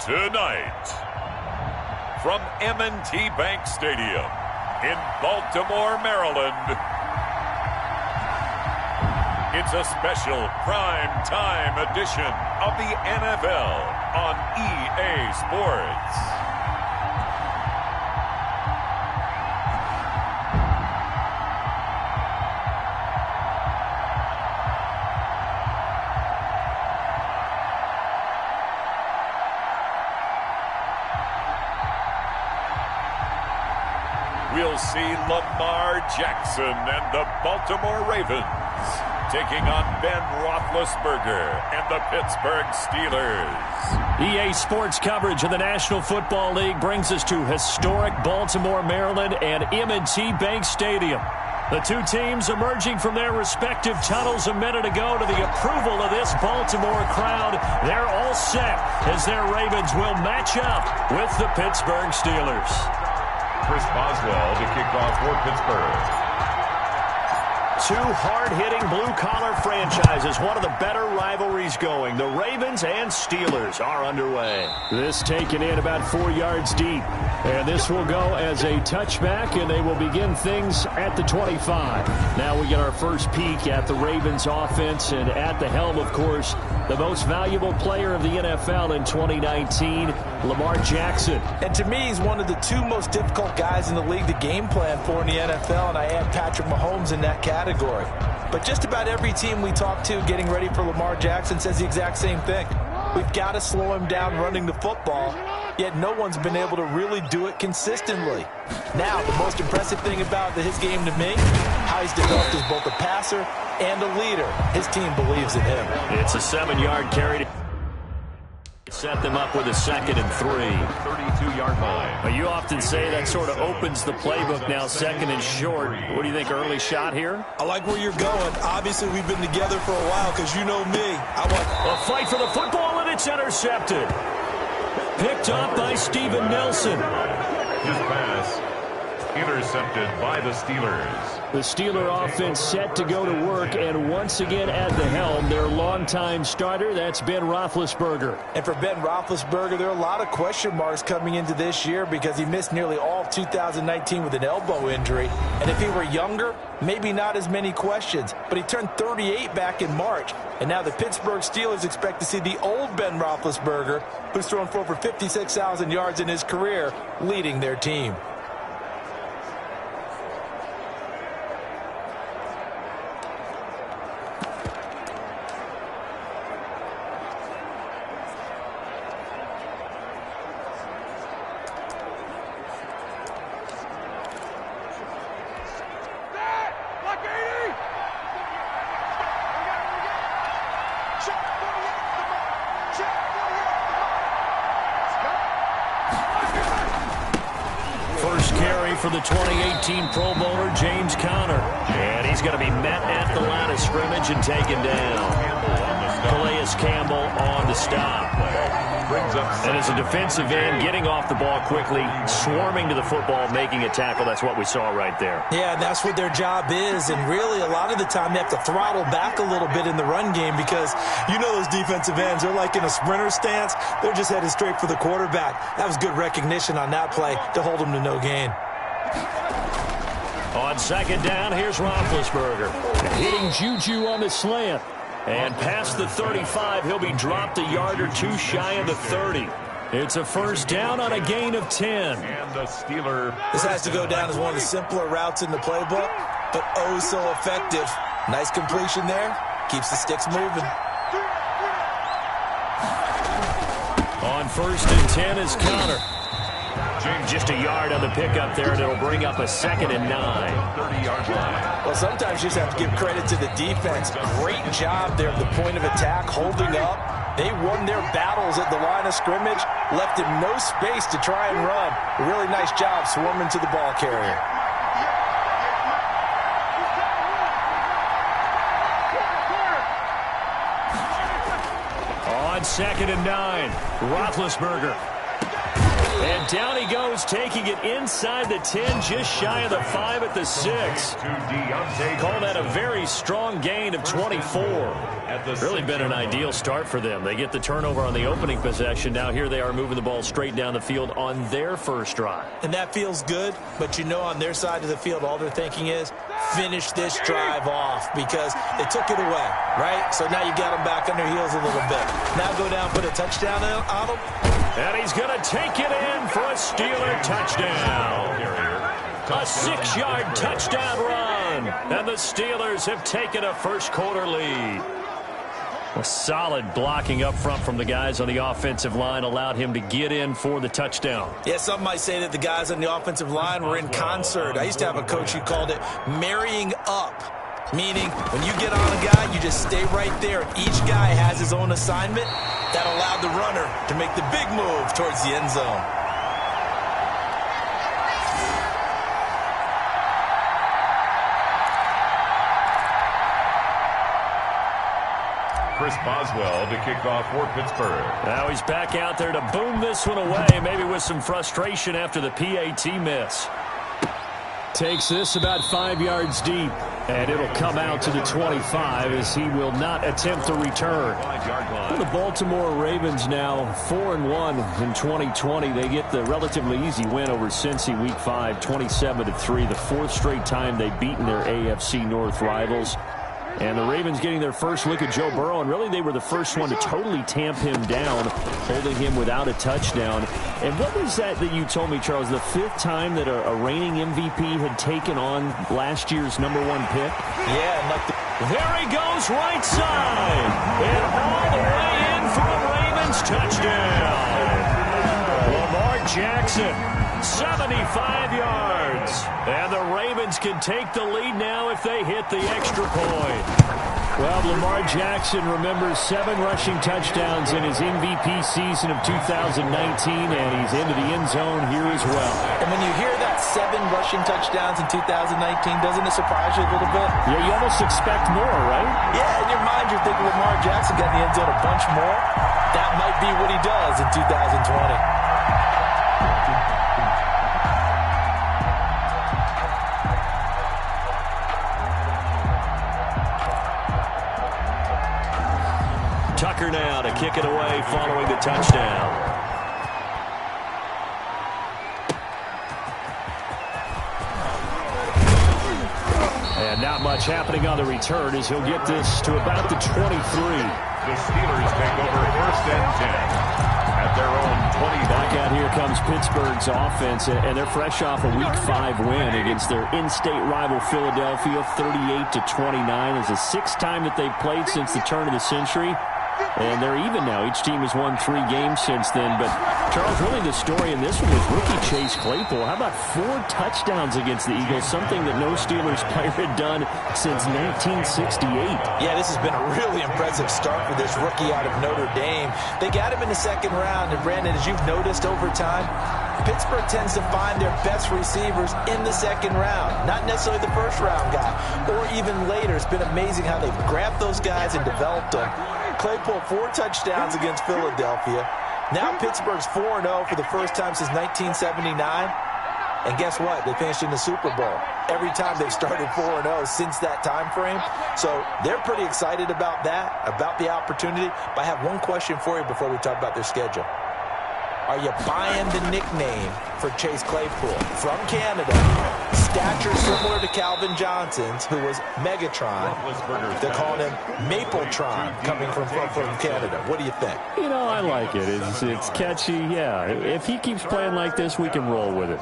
Tonight, from M&T Bank Stadium in Baltimore, Maryland, it's a special prime time edition of the NFL on EA Sports. We'll see Lamar Jackson and the Baltimore Ravens taking on Ben Roethlisberger and the Pittsburgh Steelers. EA Sports coverage of the National Football League brings us to historic Baltimore, Maryland and M&T Bank Stadium. The two teams emerging from their respective tunnels a minute ago to the approval of this Baltimore crowd. They're all set as their Ravens will match up with the Pittsburgh Steelers. Chris Boswell to kick off for Pittsburgh. Two hard-hitting blue-collar franchises, one of the better rivalries going. The Ravens and Steelers are underway. This taken in about 4 yards deep. And this will go as a touchback, and they will begin things at the 25. Now we get our first peek at the Ravens offense, and at the helm, of course, the most valuable player of the NFL in 2019, Lamar Jackson. And to me, he's one of the two most difficult guys in the league to game plan for in the NFL, and I add Patrick Mahomes in that category. But just about every team we talk to getting ready for Lamar Jackson says the exact same thing. We've got to slow him down running the football, yet no one's been able to really do it consistently. Now, the most impressive thing about his game to me, how he's developed as both a passer and a leader. His team believes in him. It's a 7-yard carry. Set them up with a 2nd and 3. 32-yard line. Well, you often say that sort of opens the playbook now, 2nd and short. What do you think, early shot here? I like where you're going. Obviously, we've been together for a while because you know me. A fight for the football, and it's intercepted. Picked up by Steven Nelson. His pass intercepted by the Steelers. The Steeler offense set to go to work, and once again at the helm, their longtime starter, that's Ben Roethlisberger. And for Ben Roethlisberger, there are a lot of question marks coming into this year because he missed nearly all of 2019 with an elbow injury. And if he were younger, maybe not as many questions. But he turned 38 back in March. And now the Pittsburgh Steelers expect to see the old Ben Roethlisberger, who's thrown for over 56,000 yards in his career, leading their team. First carry for the 2018 Pro Bowler, James Conner. And he's going to be met at the line of scrimmage and taken down. Calais Campbell on the stop. And as a defensive end, getting off the ball quickly, swarming to the football, making a tackle. That's what we saw right there. Yeah, and that's what their job is. And really, a lot of the time, they have to throttle back a little bit in the run game because you know those defensive ends, they're like in a sprinter stance. They're just headed straight for the quarterback. That was good recognition on that play to hold them to no gain. On 2nd down, here's Roethlisberger. Hitting Juju on the slant. And past the 35, he'll be dropped a yard or two shy of the 30. It's a first down on a gain of 10. And the Steeler. This has to go down as one of the simpler routes in the playbook, but oh so effective. Nice completion there. Keeps the sticks moving. On 1st and 10 is Conner. Just a yard on the pickup there, and it'll bring up a 2nd and 9. 30-yard line. Well, sometimes you just have to give credit to the defense. Great job there at the point of attack, holding up. They won their battles at the line of scrimmage, left him no space to try and run. A really nice job swarming to the ball carrier. On 2nd and 9, Roethlisberger. And down he goes, taking it inside the 10, just shy of the 5 at the 6. Call that a very strong gain of 24. Really been an ideal start for them. They get the turnover on the opening possession. Now here they are moving the ball straight down the field on their first drive. And that feels good, but you know on their side of the field, all they're thinking is finish this drive off because they took it away, right? So now you got them back on their heels a little bit. Now go down, put a touchdown on them. And he's going to take it in for a Steeler touchdown. A 6-yard touchdown run. And the Steelers have taken a first-quarter lead. A solid blocking up front from the guys on the offensive line allowed him to get in for the touchdown. Yeah, some might say that the guys on the offensive line were in concert. I used to have a coach who called it marrying up, meaning when you get on a guy, you just stay right there. Each guy has his own assignment. That allowed the runner to make the big move towards the end zone. Chris Boswell to kick off for Pittsburgh. Now he's back out there to boom this one away, maybe with some frustration after the PAT miss. Takes this about 5 yards deep, and it'll come out to the 25 as he will not attempt to return. Well, the Baltimore Ravens now 4-1 in 2020. They get the relatively easy win over Cincy Week 5, 27-3, the 4th straight time they've beaten their AFC North rivals. And the Ravens getting their first look at Joe Burrow, and really they were the first one to totally tamp him down, holding him without a touchdown. And what was that you told me, Charles, the 5th time that a reigning MVP had taken on last year's #1 pick? Yeah, there he goes, right side, and all the way in for a Ravens touchdown. Lamar Jackson, 75 yards. And the Ravens can take the lead now if they hit the extra point. Well, Lamar Jackson remembers 7 rushing touchdowns in his MVP season of 2019, and he's into the end zone here as well. And when you hear that 7 rushing touchdowns in 2019, doesn't it surprise you a little bit? Yeah, you almost expect more, right? Yeah, in your mind you're thinking Lamar Jackson got in the end zone a bunch more. That might be what he does in 2020. Tucker now to kick it away following the touchdown. And not much happening on the return as he'll get this to about the 23. The Steelers take over 1st and 10 at their own 20. Back out here comes Pittsburgh's offense, and they're fresh off a Week 5 win against their in-state rival Philadelphia, 38-29. It's the 6th time that they've played since the turn of the century. And they're even now. Each team has won 3 games since then. But, Charles, really the story in this one was rookie Chase Claypool. How about 4 touchdowns against the Eagles, something that no Steelers player had done since 1968. Yeah, this has been a really impressive start for this rookie out of Notre Dame. They got him in the 2nd round. And, Brandon, as you've noticed over time, Pittsburgh tends to find their best receivers in the 2nd round, not necessarily the 1st round guy, or even later. It's been amazing how they've grabbed those guys and developed them. Claypool 4 touchdowns against Philadelphia. Now Pittsburgh's 4-0 for the first time since 1979. And guess what? They finished in the Super Bowl every time they've started 4-0 since that time frame. So they're pretty excited about that, about the opportunity. But I have one question for you before we talk about their schedule. Are you buying the nickname for Chase Claypool? From Canada, stature similar to Calvin Johnson's, who was Megatron. They're calling him Mapletron, coming from Canada. What do you think? You know, I like it. It's catchy. Yeah, if he keeps playing like this, we can roll with it.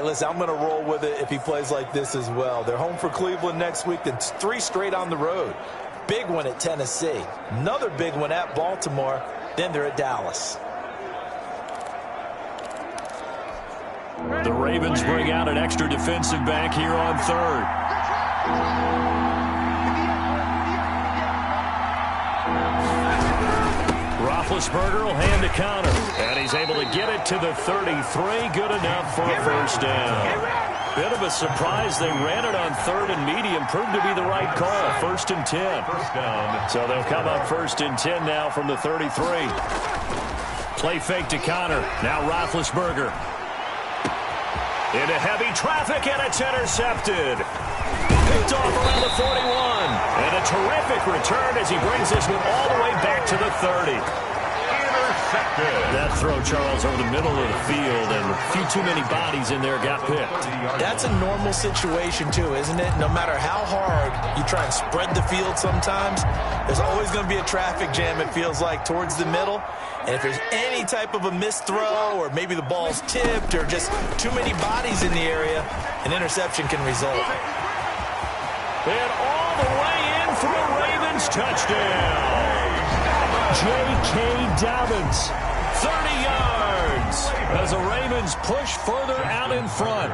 Listen, I'm going to roll with it if he plays like this as well. They're home for Cleveland next week, then 3 straight on the road. Big one at Tennessee. Another big one at Baltimore. Then they're at Dallas. The Ravens bring out an extra defensive back here on 3rd. Roethlisberger will hand a counter, and he's able to get it to the 33. Good enough for a 1st down. Bit of a surprise. They ran it on 3rd and medium. Proved to be the right call. 1st and 10. So they'll come up 1st and 10 now from the 33. Play fake to Connor. Now Roethlisberger. Into heavy traffic, and it's intercepted. Picked off around the 41. And a terrific return as he brings this one all the way back to the 30. Intercepted. That throw, Charles, over the middle of the field, and a few too many bodies in there got picked. That's a normal situation, too, isn't it? No matter how hard you try and spread the field sometimes, there's always going to be a traffic jam, it feels like, towards the middle. And if there's any type of a missed throw, or maybe the ball's tipped, or just too many bodies in the area, an interception can result. And all the way in for a Ravens touchdown. J.K. Dobbins, 30 yards, as the Ravens push further out in front.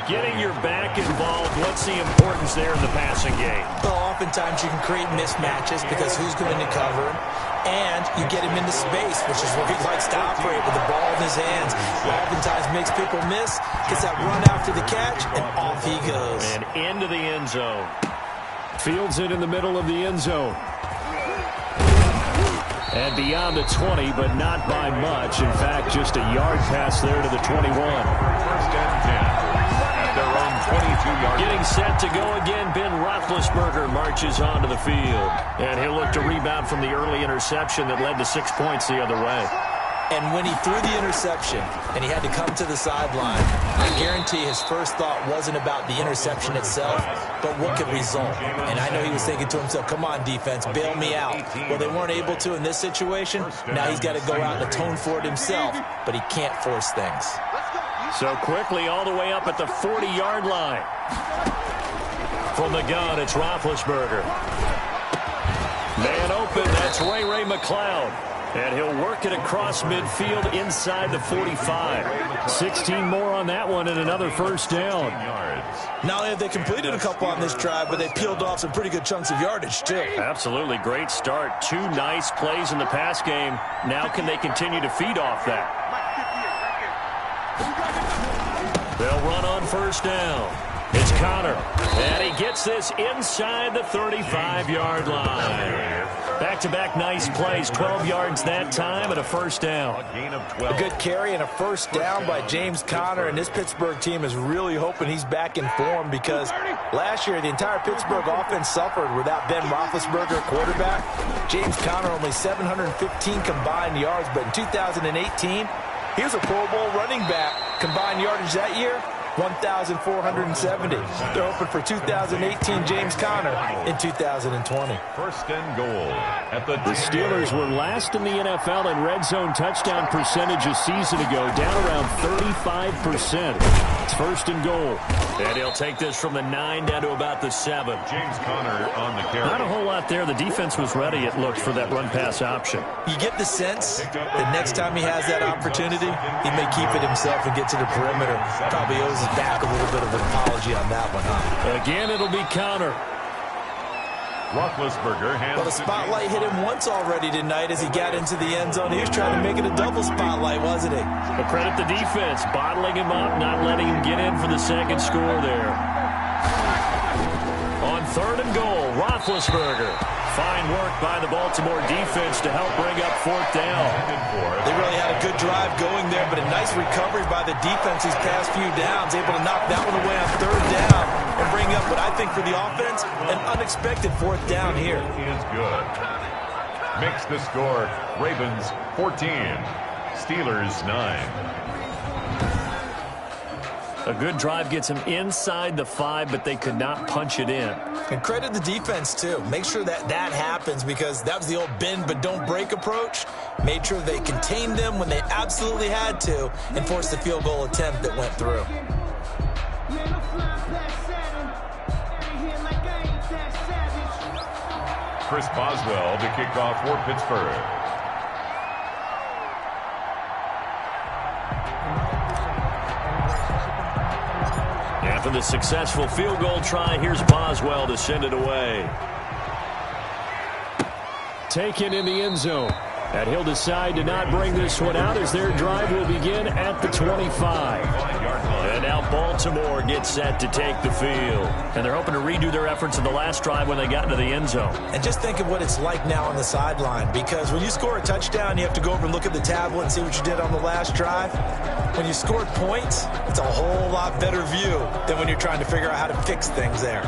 Getting your back involved, what's the importance there in the passing game? Well, oftentimes you can create mismatches because who's going to cover him, and you get him into space, which is where he likes to operate with the ball in his hands. Oftentimes makes people miss, gets that run after the catch, and off he goes. And into the end zone. Fields it in the middle of the end zone. And beyond the 20, but not by much. In fact, just a yard pass there to the 21. First and 10 at their own 22-yard. Getting set to go again, Ben Roethlisberger marches onto the field. And he'll look to rebound from the early interception that led to 6 points the other way. And when he threw the interception and he had to come to the sideline, I guarantee his first thought wasn't about the interception itself, but what could result. And I know he was thinking to himself, come on, defense, bail me out. Well, they weren't able to in this situation. Now he's got to go out and atone for it himself, but he can't force things. So quickly all the way up at the 40-yard line. From the gun, it's Roethlisberger. Man open, that's Ray McCloud. And he'll work it across midfield inside the 45. 16 more on that one and another first down. Not only have they completed a couple on this drive, but they peeled off some pretty good chunks of yardage, too. Absolutely. Great start. 2 nice plays in the pass game. Now can they continue to feed off that? They'll run on first down. It's Connor. And he gets this inside the 35-yard line. Back-to-back nice plays, 12 yards that time and a first down. A good carry and a first down by James Conner, and this Pittsburgh team is really hoping he's back in form because last year the entire Pittsburgh offense suffered without Ben Roethlisberger, quarterback. James Conner only 715 combined yards, but in 2018, he was a Pro Bowl running back. Combined yardage that year, 1,470. They're hoping for 2018 James Conner in 2020. First and goal at the Steelers were last in the NFL in red zone touchdown percentage a season ago, down around 35%. It's first and goal. And he'll take this from the 9 down to about the 7. James Conner on the carry. Not a whole lot there. The defense was ready, it looked, for that run-pass option. You get the sense that next time he has that opportunity, he may keep it himself and get to the perimeter. Probably owes his back a little bit of an apology on that one, huh? Again, it'll be Conner. Roethlisberger hands. Well, the spotlight hit him once already tonight as he got into the end zone. He was trying to make it a double spotlight, wasn't he? But credit the defense, bottling him up, not letting him get in for the second score there. On third and goal, Roethlisberger. Fine work by the Baltimore defense to help bring up fourth down. They really had a good drive going there, but a nice recovery by the defense these past few downs, able to knock that one away on third down and bring up what I think for the offense, an unexpected fourth down here. Is good. Makes the score Ravens 14, Steelers 9. A good drive gets him inside the 5, but they could not punch it in. And credit the defense, too. Make sure that that happens because that was the old bend but don't break approach. Made sure they contained them when they absolutely had to and forced the field goal attempt that went through. Chris Boswell to kick off for Pittsburgh. After the successful field goal try, here's Boswell to send it away. Taken in the end zone. And he'll decide to not bring this one out as their drive will begin at the 25. And now Baltimore gets set to take the field. And they're hoping to redo their efforts in the last drive when they got into the end zone. And just think of what it's like now on the sideline, because when you score a touchdown, you have to go over and look at the tablet and see what you did on the last drive. When you scored points, it's a whole lot better view than when you're trying to figure out how to fix things there.